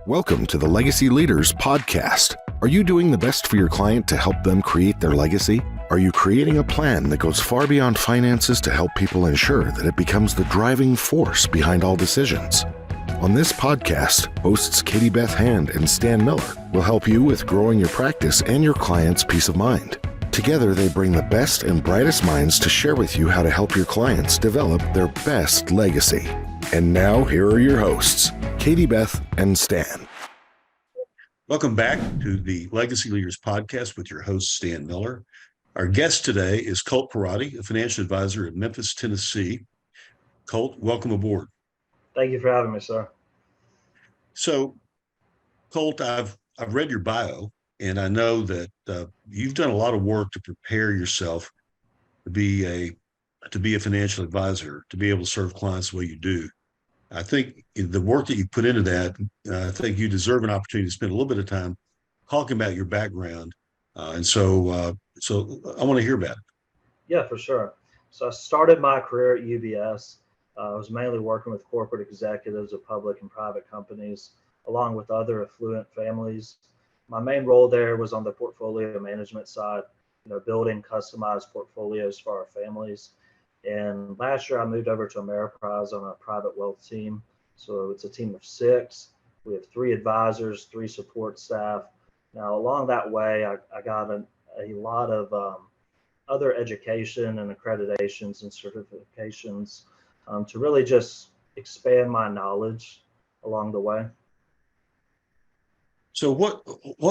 Welcome to the Legacy Leaders Podcast. Are you doing the best for your client to help them create their legacy? Are you creating a plan that goes far beyond finances to help people ensure that it becomes the driving force behind all decisions? On this podcast, hosts Katie Beth Hand and Stan Miller will help you with growing your practice and your clients' peace of mind. Together, they bring the best and brightest minds to share with you how to help your clients develop their best legacy. And now, here are your hosts, Katie Beth and Stan. Welcome back to the Legacy Leaders Podcast with your host, Stan Miller. Our guest today is Colt Pierotti, a financial advisor in Memphis, Tennessee. Colt, welcome aboard. Thank you for having me, sir. So, Colt, I've read your bio, and I know that you've done a lot of work to prepare yourself to be a financial advisor, to be able to serve clients the way you do. I think the work that you put into that, I think you deserve an opportunity to spend a little bit of time talking about your background. So I want to hear about it. Yeah, for sure. So I started my career at UBS. I was mainly working with corporate executives of public and private companies, along with other affluent families. My main role there was on the portfolio management side, building customized portfolios for our families. And last year I moved over to Ameriprise on a private wealth team. So it's a team of 6. We have 3 advisors, 3 support staff. Now along that way, I got a lot of other education and accreditations and certifications to really just expand my knowledge along the way. So what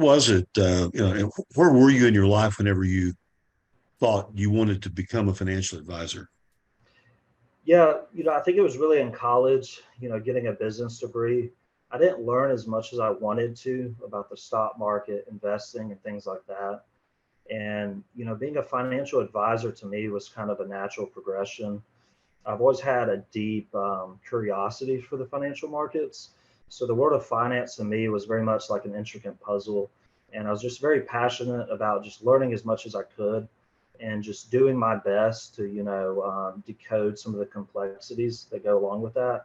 was it, where were you in your life whenever you thought you wanted to become a financial advisor? Yeah, I think it was really in college, getting a business degree. I didn't learn as much as I wanted to about the stock market, investing, and things like that. And, being a financial advisor to me was kind of a natural progression. I've always had a deep curiosity for the financial markets. So the world of finance to me was very much like an intricate puzzle. And I was just very passionate about just learning as much as I could and just doing my best to, decode some of the complexities that go along with that.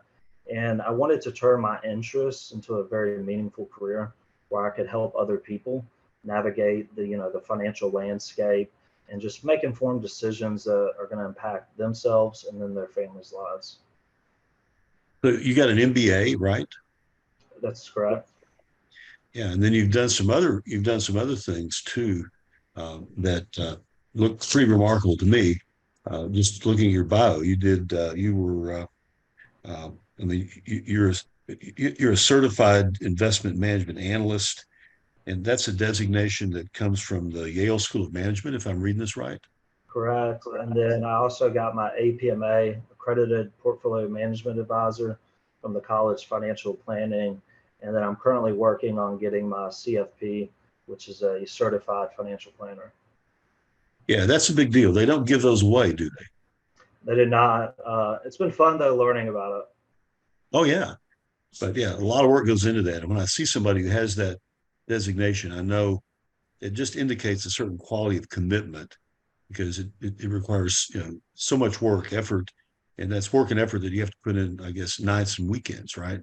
And I wanted to turn my interests into a very meaningful career where I could help other people navigate the financial landscape and just make informed decisions that are going to impact themselves and then their families' lives. So you got an MBA, right? That's correct. Yeah, and then you've done some other things too that look pretty remarkable to me. Just looking at your bio, you're a certified investment management analyst, and that's a designation that comes from the Yale School of Management, if I'm reading this right. Correct. And then I also got my APMA, accredited portfolio management advisor from the College Financial Planning. And then I'm currently working on getting my CFP, which is a certified financial planner. Yeah, that's a big deal. They don't give those away, do they? They did not. It's been fun though, learning about it. Oh yeah. But yeah, a lot of work goes into that. And when I see somebody who has that designation, I know it just indicates a certain quality of commitment because it requires, so much work, effort, and that's work and effort that you have to put in, I guess, nights and weekends, right?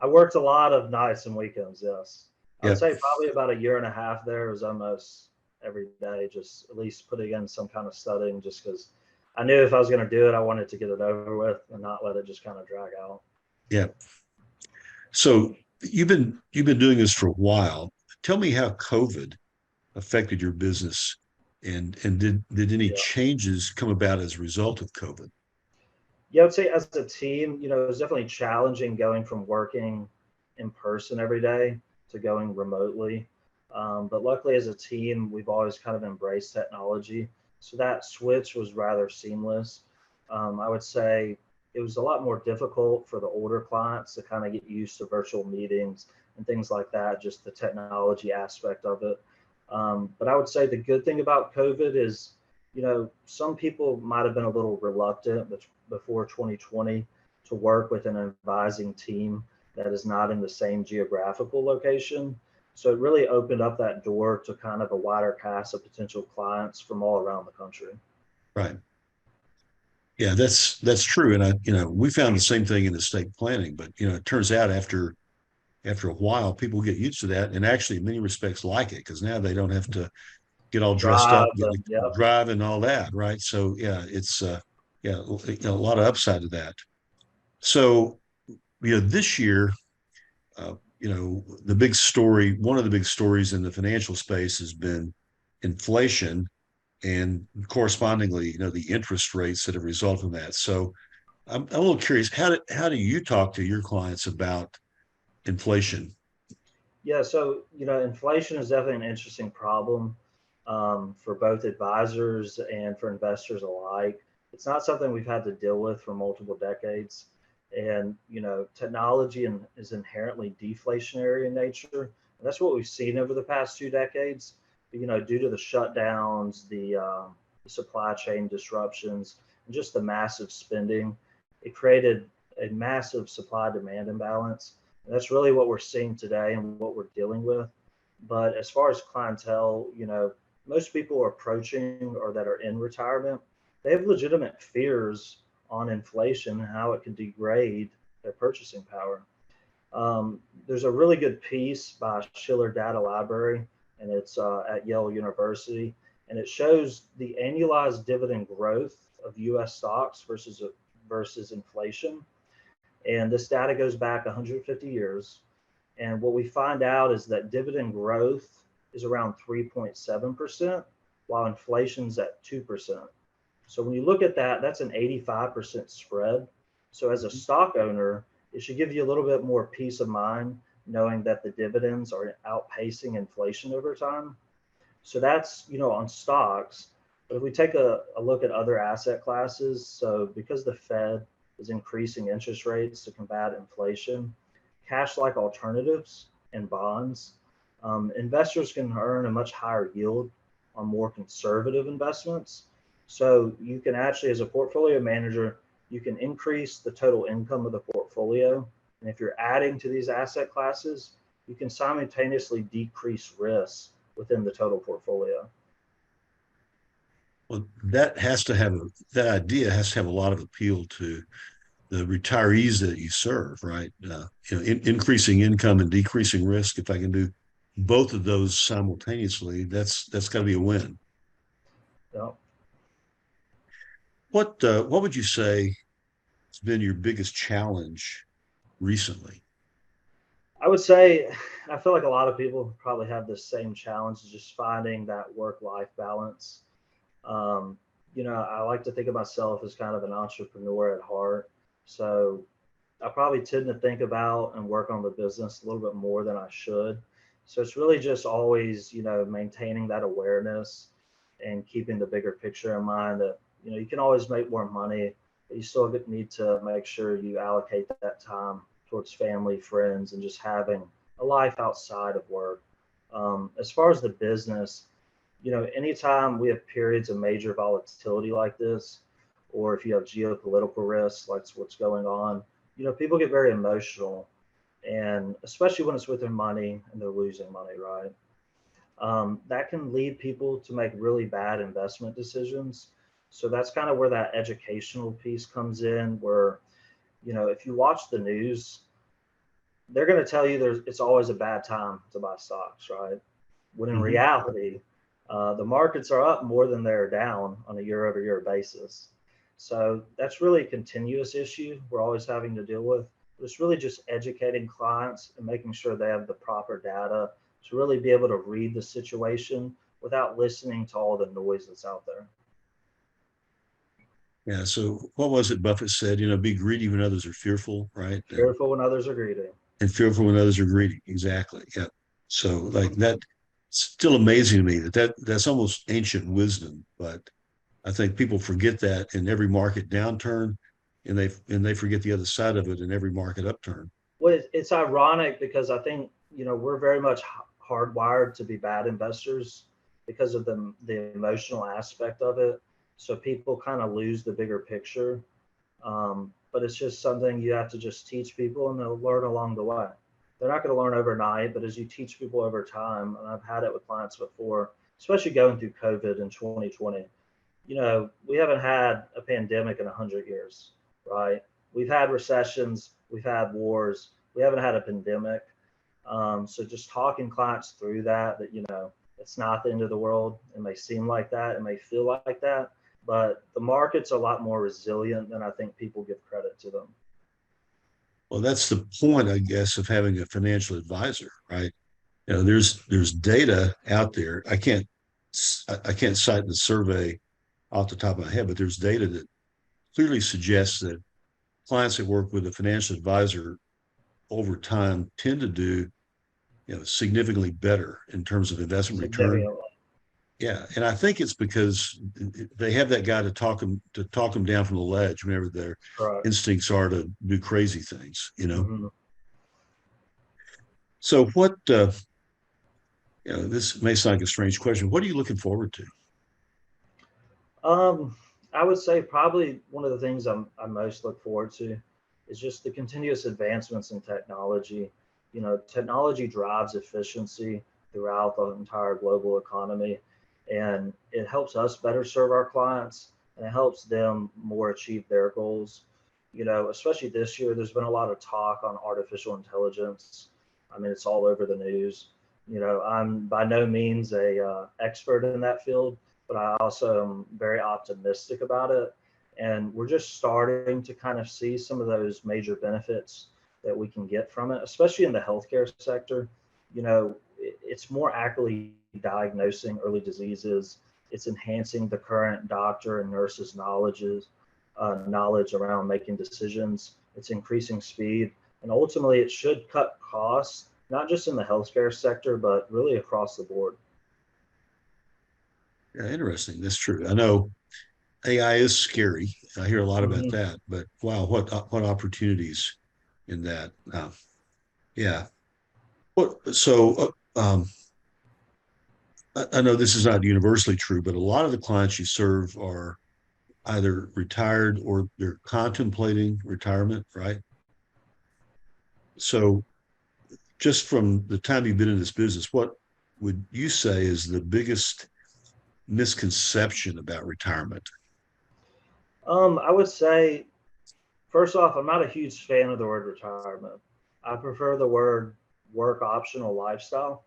I worked a lot of nights and weekends, yes. I would Yeah. say probably about a year and a half there. It was almost every day, just at least putting in some kind of studying, just because I knew if I was going to do it, I wanted to get it over with and not let it just kind of drag out. Yeah. So you've been doing this for a while. Tell me how COVID affected your business and did any changes come about as a result of COVID? Yeah, I would say as a team, it was definitely challenging going from working in person every day to going remotely. But luckily as a team, we've always kind of embraced technology. So that switch was rather seamless. I would say it was a lot more difficult for the older clients to kind of get used to virtual meetings and things like that, just the technology aspect of it. But I would say the good thing about COVID is, some people might have been a little reluctant before 2020 to work with an advising team that is not in the same geographical location. So it really opened up that door to kind of a wider cast of potential clients from all around the country. Right. Yeah, that's true. And we found the same thing in estate planning, but it turns out after after a while, people get used to that, and actually, in many respects, like it, because now they don't have to get all dressed Drive up, get in and the yep. drive and all that, right? So yeah, it's yeah, a lot of upside to that. So this year, the big story, one of the big stories in the financial space has been inflation, and correspondingly, the interest rates that have resulted from that. So I'm a little curious, how do you talk to your clients about inflation? Yeah, so inflation is definitely an interesting problem for both advisors and for investors alike. It's not something we've had to deal with for multiple decades, and technology is inherently deflationary in nature. And that's what we've seen over the past 2 decades. Due to the shutdowns, the supply chain disruptions, and just the massive spending, it created a massive supply-demand imbalance. And that's really what we're seeing today and what we're dealing with. But as far as clientele, most people are approaching or that are in retirement, they have legitimate fears on inflation and how it could degrade their purchasing power. There's a really good piece by Schiller Data Library, and it's at Yale University, and it shows the annualized dividend growth of U.S. stocks versus inflation. And this data goes back 150 years. And what we find out is that dividend growth is around 3.7%, while inflation's at 2%. So when you look at that, that's an 85% spread. So as a stock owner, it should give you a little bit more peace of mind knowing that the dividends are outpacing inflation over time. So that's, on stocks. But if we take a look at other asset classes, so because the Fed is increasing interest rates to combat inflation, cash like alternatives and bonds, investors can earn a much higher yield on more conservative investments. So you can actually, as a portfolio manager, you can increase the total income of the portfolio. And if you're adding to these asset classes, you can simultaneously decrease risk within the total portfolio. Well, that idea has to have a lot of appeal to the retirees that you serve, right? Increasing income and decreasing risk. If I can do both of those simultaneously, that's got to be a win. Yeah. What would you say has been your biggest challenge recently? I would say I feel like a lot of people probably have the same challenge, just finding that work-life balance. Um, I like to think of myself as kind of an entrepreneur at heart. So I probably tend to think about and work on the business a little bit more than I should. So it's really just always, maintaining that awareness and keeping the bigger picture in mind that, you can always make more money, but you still need to make sure you allocate that time towards family, friends, and just having a life outside of work. As far as the business, anytime we have periods of major volatility like this, or if you have geopolitical risks like what's going on, people get very emotional, and especially when it's with their money and they're losing money, right? That can lead people to make really bad investment decisions. So that's kind of where that educational piece comes in, where, if you watch the news, they're going to tell you it's always a bad time to buy stocks, right? When in Mm-hmm. reality, the markets are up more than they're down on a year over year basis. So that's really a continuous issue we're always having to deal with. But it's really just educating clients and making sure they have the proper data to really be able to read the situation without listening to all the noise that's out there. Yeah. So what was it Buffett said? Be greedy when others are fearful, right? Fearful when others are greedy. And fearful when others are greedy. Exactly. Yeah. So like that, still amazing to me that's almost ancient wisdom, but I think people forget that in every market downturn, and they forget the other side of it in every market upturn. Well, it's ironic because I think, we're very much hardwired to be bad investors because of the emotional aspect of it. So people kind of lose the bigger picture. But it's just something you have to just teach people, and they'll learn along the way. They're not going to learn overnight, but as you teach people over time, and I've had it with clients before, especially going through COVID in 2020, we haven't had a pandemic in 100 years, right? We've had recessions, we've had wars, we haven't had a pandemic. So just talking clients through that, it's not the end of the world. It may seem like that, it may feel like that, but the market's a lot more resilient than I think people give credit to them. Well, that's the point, I guess, of having a financial advisor, right? There's data out there. I can't cite the survey off the top of my head, but there's data that clearly suggests that clients that work with a financial advisor over time tend to do, significantly better in terms of investment return. Significantly. Yeah, and I think it's because they have that guy to talk them down from the ledge whenever their Correct. instincts are to do crazy things. Hmm. So this may sound like a strange question. What are you looking forward to? Um, I would say probably one of the things I most look forward to is just the continuous advancements in technology. Technology drives efficiency throughout the entire global economy, and it helps us better serve our clients, and it helps them more achieve their goals. Especially this year, there's been a lot of talk on artificial intelligence. I mean, it's all over the news. I'm by no means a expert in that field, but I also am very optimistic about it. And we're just starting to kind of see some of those major benefits that we can get from it, especially in the healthcare sector. It's more accurately diagnosing early diseases. It's enhancing the current doctor and nurses' knowledge around making decisions. It's increasing speed, and ultimately, it should cut costs, not just in the healthcare sector, but really across the board. Yeah, interesting. That's true. I know AI is scary. I hear a lot about Mhm. that, but wow, what opportunities in that? Yeah. I know this is not universally true, but a lot of the clients you serve are either retired or they're contemplating retirement, right? So just from the time you've been in this business, what would you say is the biggest misconception about retirement? I would say, first off, I'm not a huge fan of the word retirement. I prefer the word work optional lifestyle,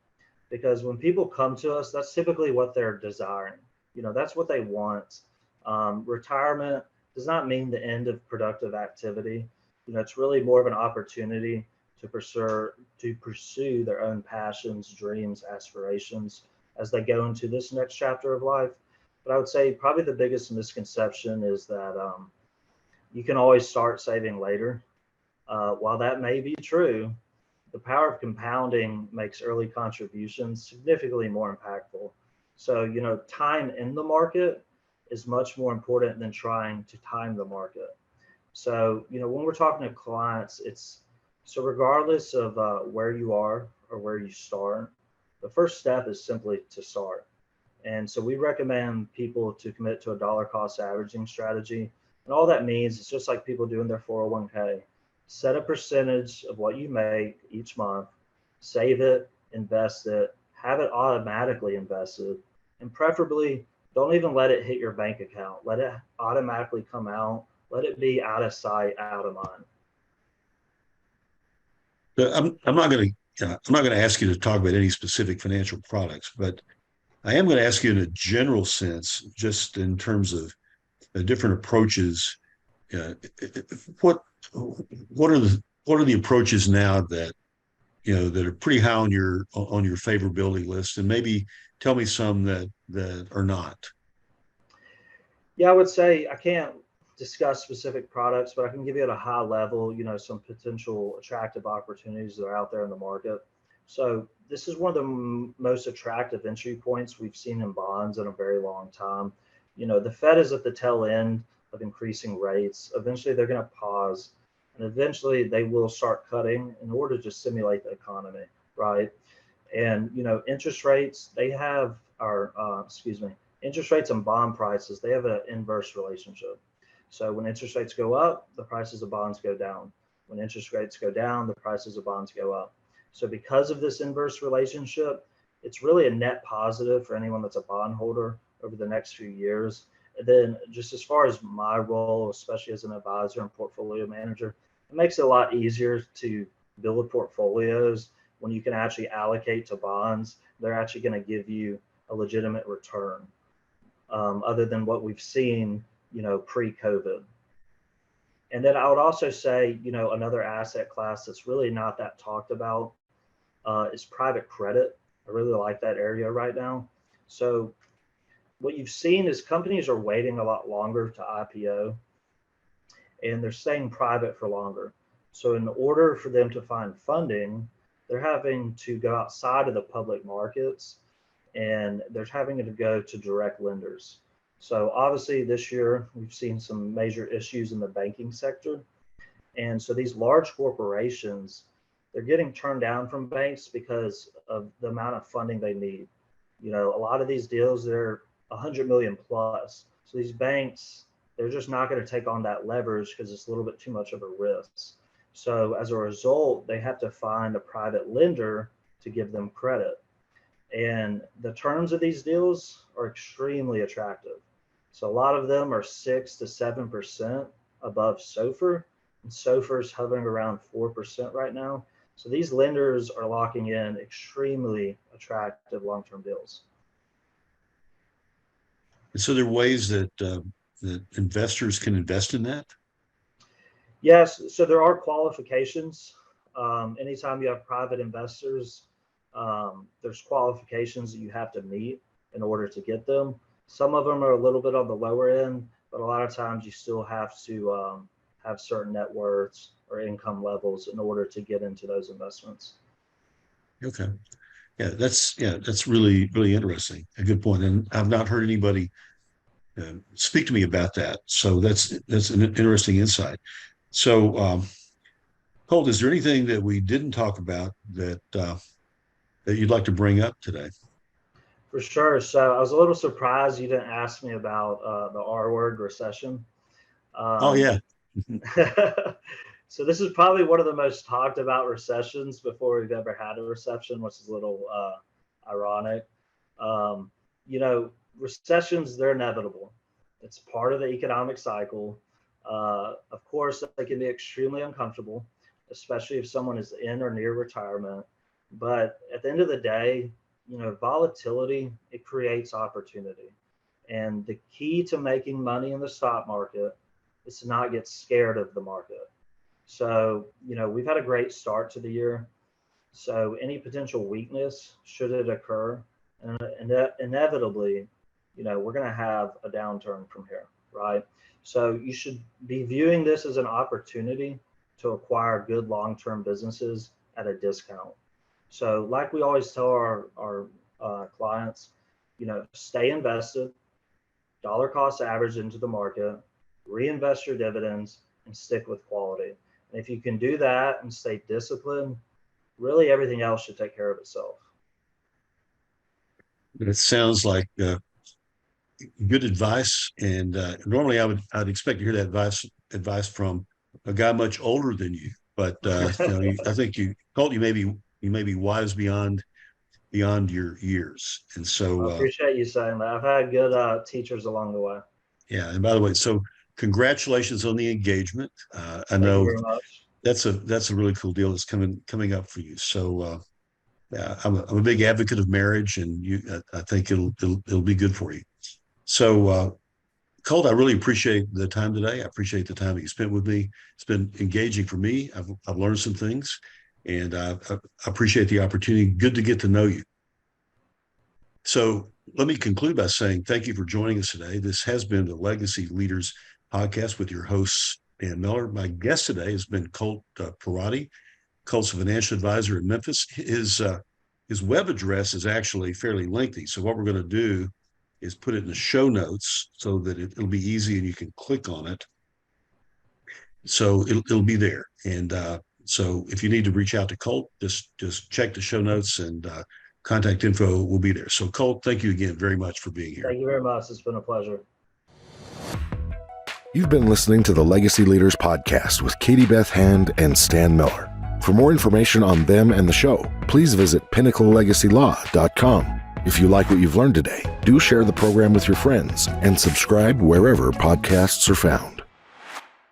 because when people come to us, that's typically what they're desiring. That's what they want. Retirement does not mean the end of productive activity. It's really more of an opportunity to pursue their own passions, dreams, aspirations as they go into this next chapter of life. But I would say probably the biggest misconception is that you can always start saving later. While that may be true, the power of compounding makes early contributions significantly more impactful. So, time in the market is much more important than trying to time the market. So, when we're talking to clients, it's so regardless of where you are or where you start, the first step is simply to start. And so we recommend people to commit to a dollar cost averaging strategy. And all that means is just like people doing their 401k. Set a percentage of what you make each month, save it, invest it, have it automatically invested, and preferably don't even let it hit your bank account. Let it automatically come out. Let it be out of sight, out of mind. I'm not going to ask you to talk about any specific financial products, but I am going to ask you in a general sense, just in terms of different approaches. Uh, what what are the approaches now that are pretty high on your favorability list, and maybe tell me some that are not. Yeah, I would say I can't discuss specific products, but I can give you at a high level, some potential attractive opportunities that are out there in the market. So this is one of the most attractive entry points we've seen in bonds in a very long time. The Fed is at the tail end of increasing rates. Eventually, they're going to pause, and eventually they will start cutting in order to stimulate the economy, right? And interest rates, they have our excuse me, interest rates and bond prices, they have an inverse relationship. So when interest rates go up, the prices of bonds go down. When interest rates go down, the prices of bonds go up. So because of this inverse relationship, it's really a net positive for anyone that's a bondholder over the next few years. And then just as far as my role, especially as an advisor and portfolio manager, it makes it a lot easier to build portfolios, when you can actually allocate to bonds, they're actually going to give you a legitimate return, other than what we've seen, pre-COVID. And then I would also say, another asset class that's really not that talked about is private credit. I really like that area right now. So what you've seen is companies are waiting a lot longer to IPO, and they're staying private for longer. So in order for them to find funding, they're having to go outside of the public markets, and they're having to go to direct lenders. So obviously this year we've seen some major issues in the banking sector. And so these large corporations, they're getting turned down from banks because of the amount of funding they need. A lot of these deals, they're 100 million plus. So these banks, they're just not going to take on that leverage because it's a little bit too much of a risk. So as a result, they have to find a private lender to give them credit. And the terms of these deals are extremely attractive. So a lot of them are 6 to 7% above SOFR, and SOFR is hovering around 4% right now. So these lenders are locking in extremely attractive long-term deals. And so there are ways that that investors can invest in that? Yes, so there are qualifications. Anytime you have private investors, there's qualifications that you have to meet in order to get them. Some of them are a little bit on the lower end, but a lot of times you still have to have certain net worths or income levels in order to get into those investments. Okay. That's really, really interesting. A good point. And I've not heard anybody speak to me about that. So that's an interesting insight. So, Colt, is there anything that we didn't talk about that you'd like to bring up today? For sure. So I was a little surprised you didn't ask me about the R word, recession. Oh yeah. So this is probably one of the most talked about recessions before we've ever had a recession, which is a little ironic. Recessions, they're inevitable. It's part of the economic cycle. Of course, they can be extremely uncomfortable, especially if someone is in or near retirement. But at the end of the day, volatility, it creates opportunity. And the key to making money in the stock market is to not get scared of the market. So, we've had a great start to the year. So any potential weakness, should it occur, and inevitably, we're going to have a downturn from here, right? So you should be viewing this as an opportunity to acquire good long-term businesses at a discount. So like we always tell our clients, stay invested, dollar cost average into the market, reinvest your dividends, and stick with quality. And if you can do that and stay disciplined, really everything else should take care of itself. It sounds like good advice. And normally I'd expect to hear that advice from a guy much older than you. But I think Colt, you may be wise beyond your years. And so I appreciate you saying that. I've had good teachers along the way. Yeah. And by the way, so congratulations on the engagement. I know Thank you very much. that's a really cool deal that's coming up for you. So yeah, I'm a big advocate of marriage, and I think it'll be good for you. So Colt, I really appreciate the time today. I appreciate the time that you spent with me. It's been engaging for me. I've learned some things, and I appreciate the opportunity. Good to get to know you. So let me conclude by saying thank you for joining us today. This has been the Legacy Leaders Podcast with your host, Dan Miller. My guest today has been Colt Pierotti. Colt's a financial advisor in Memphis. His web address is actually fairly lengthy. So what we're going to do is put it in the show notes so that it'll be easy and you can click on it. So it'll be there. And so if you need to reach out to Colt, just check the show notes, and contact info will be there. So Colt, thank you again very much for being here. Thank you very much. It's been a pleasure. You've been listening to the Legacy Leaders Podcast with Katie Beth Hand and Stan Miller. For more information on them and the show, please visit pinnaclelegacylaw.com. If you like what you've learned today, do share the program with your friends and subscribe wherever podcasts are found.